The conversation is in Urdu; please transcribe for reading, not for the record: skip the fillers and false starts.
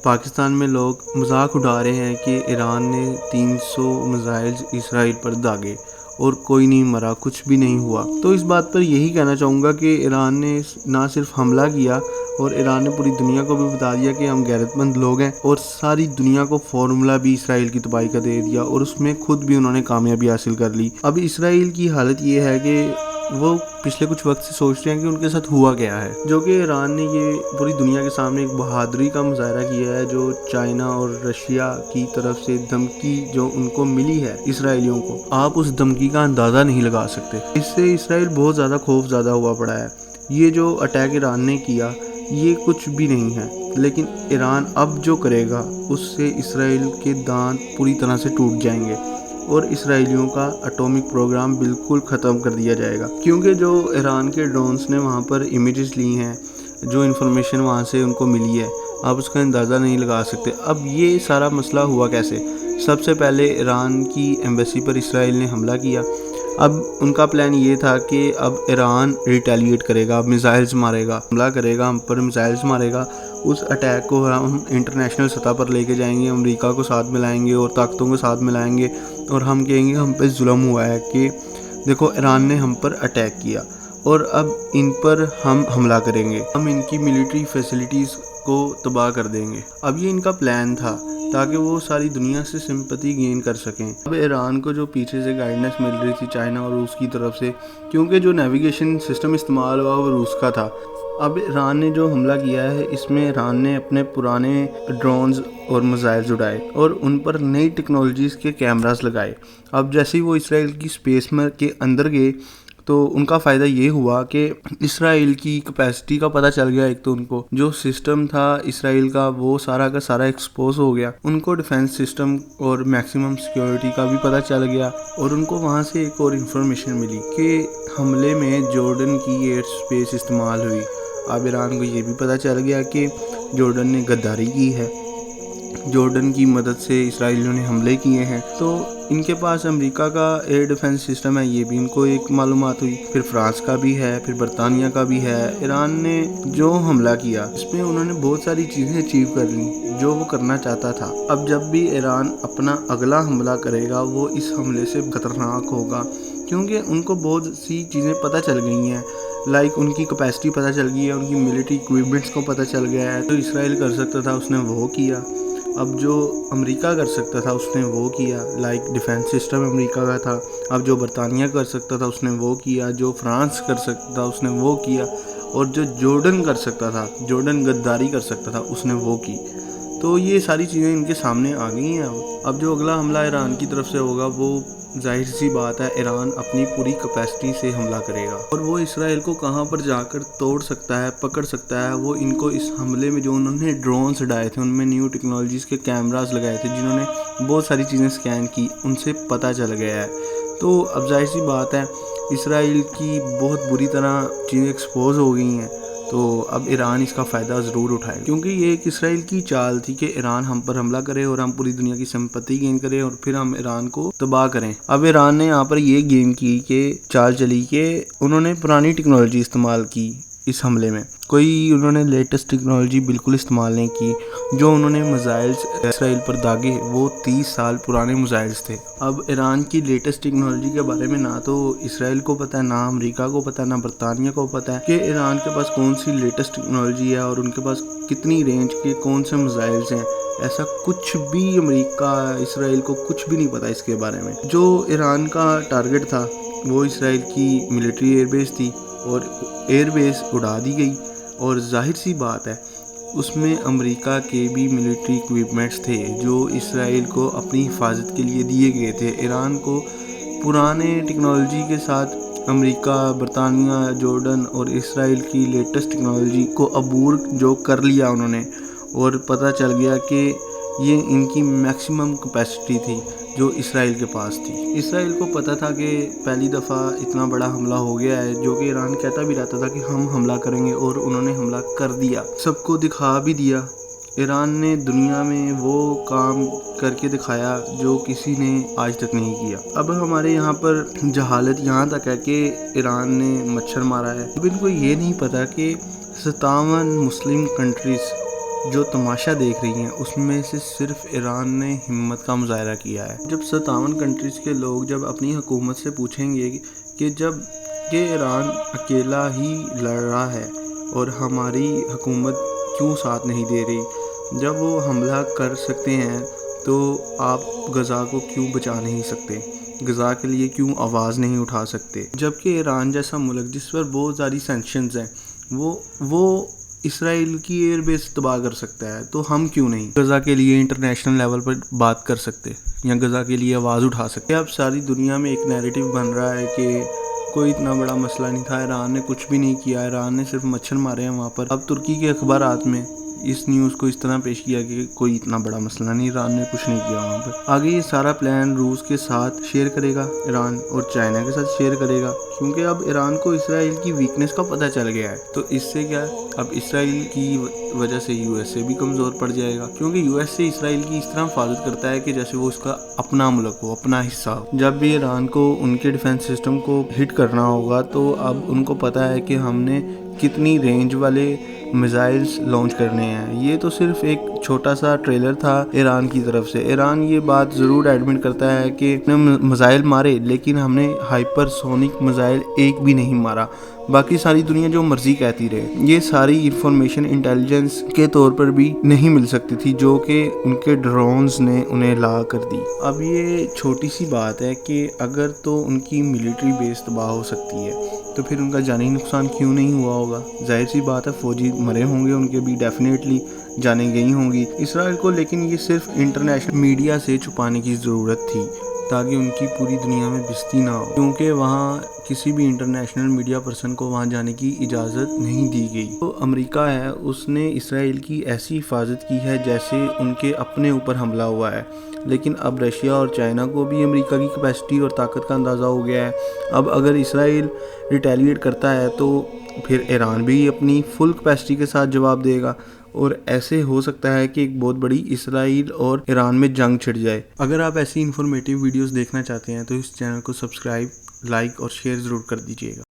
پاکستان میں لوگ مذاق اڑا رہے ہیں کہ ایران نے 300 میزائلز اسرائیل پر داغے اور کوئی نہیں مرا، کچھ بھی نہیں ہوا۔ تو اس بات پر یہی کہنا چاہوں گا کہ ایران نے نہ صرف حملہ کیا اور ایران نے پوری دنیا کو بھی بتا دیا کہ ہم غیرت مند لوگ ہیں، اور ساری دنیا کو فارمولہ بھی اسرائیل کی تباہی کا دے دیا، اور اس میں خود بھی انہوں نے کامیابی حاصل کر لی۔ اب اسرائیل کی حالت یہ ہے کہ وہ پچھلے کچھ وقت سے سوچ رہے ہیں کہ ان کے ساتھ ہوا کیا ہے، جو کہ ایران نے یہ پوری دنیا کے سامنے ایک بہادری کا مظاہرہ کیا ہے، جو چائنا اور رشیا کی طرف سے دھمکی جو ان کو ملی ہے اسرائیلیوں کو، آپ اس دھمکی کا اندازہ نہیں لگا سکتے۔ اس سے اسرائیل بہت زیادہ خوف زدہ ہوا پڑا ہے۔ یہ جو اٹیک ایران نے کیا یہ کچھ بھی نہیں ہے، لیکن ایران اب جو کرے گا اس سے اسرائیل کے دانت پوری طرح سے ٹوٹ جائیں گے اور اسرائیلیوں کا اٹامک پروگرام بالکل ختم کر دیا جائے گا، کیونکہ جو ایران کے ڈرونز نے وہاں پر امیجز لی ہیں، جو انفارمیشن وہاں سے ان کو ملی ہے، آپ اس کا اندازہ نہیں لگا سکتے۔ اب یہ سارا مسئلہ ہوا کیسے؟ سب سے پہلے ایران کی ایمبیسی پر اسرائیل نے حملہ کیا۔ اب ان کا پلان یہ تھا کہ اب ایران ریٹیلیٹ کرے گا، میزائلز مارے گا، حملہ کرے گا، ہم پر میزائلز مارے گا۔ اس اٹیک کو ہم انٹرنیشنل سطح پر لے کے جائیں گے، امریکہ کو ساتھ ملائیں گے اور طاقتوں کو ساتھ ملائیں گے، اور ہم کہیں گے ہم پہ ظلم ہوا ہے کہ دیکھو ایران نے ہم پر اٹیک کیا اور اب ان پر ہم حملہ کریں گے، ہم ان کی ملٹری فیسلٹیز کو تباہ کر دیں گے۔ اب یہ ان کا پلان تھا تاکہ وہ ساری دنیا سے سمپتی گین کر سکیں۔ اب ایران کو جو پیچھے سے گائیڈنس مل رہی تھی چائنا اور روس کی طرف سے، کیونکہ جو نیویگیشن سسٹم استعمال ہوا وہ روس کا تھا۔ اب ایران نے جو حملہ کیا ہے اس میں ایران نے اپنے پرانے ڈرونز اور میزائلز اڑائے اور ان پر نئی ٹیکنالوجیز کے کیمراز لگائے۔ اب جیسے ہی وہ اسرائیل کی اسپیس میں کے اندر گئے تو ان کا فائدہ یہ ہوا کہ اسرائیل کی کیپیسٹی کا پتہ چل گیا۔ ایک تو ان کو جو سسٹم تھا اسرائیل کا وہ سارا کا سارا ایکسپوز ہو گیا، ان کو ڈیفنس سسٹم اور میکسیمم سیکیورٹی کا بھی پتہ چل گیا، اور ان کو وہاں سے ایک اور انفارمیشن ملی کہ حملے میں جارڈن کی ایئر اسپیس استعمال ہوئی۔ اب ایران کو یہ بھی پتہ چل گیا کہ جارڈن نے غداری کی ہے، جارڈن کی مدد سے اسرائیلیوں نے حملے کیے ہیں، تو ان کے پاس امریکہ کا ایئر ڈیفنس سسٹم ہے، یہ بھی ان کو ایک معلومات ہوئی، پھر فرانس کا بھی ہے، پھر برطانیہ کا بھی ہے۔ ایران نے جو حملہ کیا اس میں انہوں نے بہت ساری چیزیں اچیو کر لیں جو وہ کرنا چاہتا تھا۔ اب جب بھی ایران اپنا اگلا حملہ کرے گا وہ اس حملے سے خطرناک ہوگا، کیونکہ ان کو بہت سی چیزیں پتہ چل گئی ہیں، لائک ان کی کیپیسٹی پتہ چل گئی ہے، ان کی ملٹری اکوپمنٹس کو پتہ چل گیا ہے۔ تو اسرائیل کر سکتا تھا اس نے وہ کیا، اب جو امریکہ کر سکتا تھا اس نے وہ کیا، لائک ڈیفنس سسٹم امریکہ کا تھا۔ اب جو برطانیہ کر سکتا تھا اس نے وہ کیا، جو فرانس کر سکتا تھا اس نے وہ کیا، اور جو جارڈن کر سکتا تھا، جارڈن غداری کر سکتا تھا، اس نے وہ کی۔ تو یہ ساری چیزیں ان کے سامنے آ گئی ہیں۔ اب جو اگلا حملہ ایران کی طرف سے ہوگا وہ ظاہر سی بات ہے ایران اپنی پوری کیپیسٹی سے حملہ کرے گا، اور وہ اسرائیل کو کہاں پر جا کر توڑ سکتا ہے، پکڑ سکتا ہے، وہ ان کو اس حملے میں جو انہوں نے ڈرونز اڑائے تھے، ان میں نیو ٹیکنالوجیز کے کیمراز لگائے تھے، جنہوں نے بہت ساری چیزیں سکین کی، ان سے پتہ چل گیا ہے۔ تو اب ظاہر سی بات ہے اسرائیل کی بہت بری طرح چیزیں ایکسپوز ہو گئی ہیں، تو اب ایران اس کا فائدہ ضرور اٹھائے، کیونکہ یہ ایک اسرائیل کی چال تھی کہ ایران ہم پر حملہ کرے اور ہم پوری دنیا کی سمپتی گین کریں اور پھر ہم ایران کو تباہ کریں۔ اب ایران نے یہاں پر یہ گیم کی کہ چال چلی کہ انہوں نے پرانی ٹیکنالوجی استعمال کی اس حملے میں، کوئی انہوں نے لیٹسٹ ٹیکنالوجی بالکل استعمال نہیں کی۔ جو انہوں نے میزائلز اسرائیل پر داغے وہ 30 سال پرانے میزائلز تھے۔ اب ایران کی لیٹسٹ ٹیکنالوجی کے بارے میں نہ تو اسرائیل کو پتہ ہے، نہ امریکہ کو پتہ ہے، نہ برطانیہ کو پتہ ہے کہ ایران کے پاس کون سی لیٹسٹ ٹیکنالوجی ہے اور ان کے پاس کتنی رینج کے کون سے میزائلز ہیں۔ ایسا کچھ بھی امریکہ اسرائیل کو کچھ بھی نہیں پتہ اس کے بارے میں۔ جو ایران کا ٹارگٹ تھا وہ اسرائیل کی ملٹری ایئر بیس تھی، اور ایئر بیس اڑا دی گئی، اور ظاہر سی بات ہے اس میں امریکہ کے بھی ملٹری اکوپمنٹس تھے جو اسرائیل کو اپنی حفاظت کے لیے دیے گئے تھے۔ ایران کو پرانے ٹیکنالوجی کے ساتھ امریکہ، برطانیہ، جارڈن اور اسرائیل کی لیٹسٹ ٹیکنالوجی کو عبور جو کر لیا انہوں نے، اور پتہ چل گیا کہ یہ ان کی میکسیمم کیپیسٹی تھی جو اسرائیل کے پاس تھی۔ اسرائیل کو پتہ تھا کہ پہلی دفعہ اتنا بڑا حملہ ہو گیا ہے، جو کہ ایران کہتا بھی رہتا تھا کہ ہم حملہ کریں گے، اور انہوں نے حملہ کر دیا، سب کو دکھا بھی دیا۔ ایران نے دنیا میں وہ کام کر کے دکھایا جو کسی نے آج تک نہیں کیا۔ اب ہمارے یہاں پر جہالت یہاں تک ہے کہ ایران نے مچھر مارا ہے، اب ان کو یہ نہیں پتا کہ 57 مسلم کنٹریز جو تماشا دیکھ رہی ہیں اس میں سے صرف ایران نے ہمت کا مظاہرہ کیا ہے۔ جب 57 کنٹریز کے لوگ جب اپنی حکومت سے پوچھیں گے کہ جب کہ ایران اکیلا ہی لڑ رہا ہے اور ہماری حکومت کیوں ساتھ نہیں دے رہی، جب وہ حملہ کر سکتے ہیں تو آپ غزہ کو کیوں بچا نہیں سکتے، غزہ کے لیے کیوں آواز نہیں اٹھا سکتے، جبکہ ایران جیسا ملک جس پر بہت ساری سینکشنز ہیں وہ اسرائیل کی ایئر بیس تباہ کر سکتا ہے، تو ہم کیوں نہیں غزہ کے لیے انٹرنیشنل لیول پر بات کر سکتے یا غزہ کے لیے آواز اٹھا سکتے۔ اب ساری دنیا میں ایک نیریٹو بن رہا ہے کہ کوئی اتنا بڑا مسئلہ نہیں تھا، ایران نے کچھ بھی نہیں کیا، ایران نے صرف مچھر مارے ہیں وہاں پر۔ اب ترکی کے اخبارات میں اس نیوز کو اس طرح پیش کیا کہ کوئی اتنا بڑا مسئلہ نہیں، ایران نے کچھ نہیں کیا وہاں پر۔ آگے یہ سارا پلان روس کے ساتھ شیئر کرے گا ایران، اور چائنا کے ساتھ شیئر کرے گا، کیونکہ اب ایران کو اسرائیل کی ویکنس کا پتہ چل گیا ہے۔ تو اس سے کیا ہے، اب اسرائیل کی وجہ سے یو ایس اے بھی کمزور پڑ جائے گا، کیونکہ یو ایس اے اسرائیل کی اس طرح حفاظت کرتا ہے کہ جیسے وہ اس کا اپنا ملک ہو، اپنا حصہ ہو۔ جب بھی ایران کو ان کے ڈیفنس سسٹم کو ہٹ کرنا ہوگا تو اب ان کو پتہ ہے کہ ہم نے کتنی رینج والے میزائلز لانچ کرنے ہیں۔ یہ تو صرف ایک چھوٹا سا ٹریلر تھا ایران کی طرف سے۔ ایران یہ بات ضرور ایڈمٹ کرتا ہے کہ ہم نے میزائل مارے، لیکن ہم نے ہائپر سونک میزائل ایک بھی نہیں مارا، باقی ساری دنیا جو مرضی کہتی رہے۔ یہ ساری انفارمیشن انٹیلیجنس کے طور پر بھی نہیں مل سکتی تھی جو کہ ان کے ڈرونز نے انہیں لا کر دی۔ اب یہ چھوٹی سی بات ہے کہ اگر تو ان کی ملٹری بیس تباہ ہو سکتی ہے تو پھر ان کا جانی نقصان کیوں نہیں ہوا ہوگا؟ ظاہر سی بات ہے فوجی مرے ہوں گے، ان کے بھی ڈیفینیٹلی جانیں گئی ہوں گی اسرائیل کو، لیکن یہ صرف انٹرنیشنل میڈیا سے چھپانے کی ضرورت تھی تاکہ ان کی پوری دنیا میں بستی نہ ہو، کیونکہ وہاں کسی بھی انٹرنیشنل میڈیا پرسن کو وہاں جانے کی اجازت نہیں دی گئی۔ تو امریکہ ہے، اس نے اسرائیل کی ایسی حفاظت کی ہے جیسے ان کے اپنے اوپر حملہ ہوا ہے، لیکن اب رشیا اور چائنا کو بھی امریکہ کی کیپیسٹی اور طاقت کا اندازہ ہو گیا ہے۔ اب اگر اسرائیل ریٹیلیٹ کرتا ہے تو پھر ایران بھی اپنی فل کیپیسٹی کے ساتھ جواب دے گا، اور ایسے ہو سکتا ہے کہ ایک بہت بڑی اسرائیل اور ایران میں جنگ چھڑ جائے۔ اگر آپ ایسی انفارمیٹیو ویڈیوز دیکھنا چاہتے ہیں تو اس چینل کو سبسکرائب، لائک اور شیئر ضرور کر دیجیے گا۔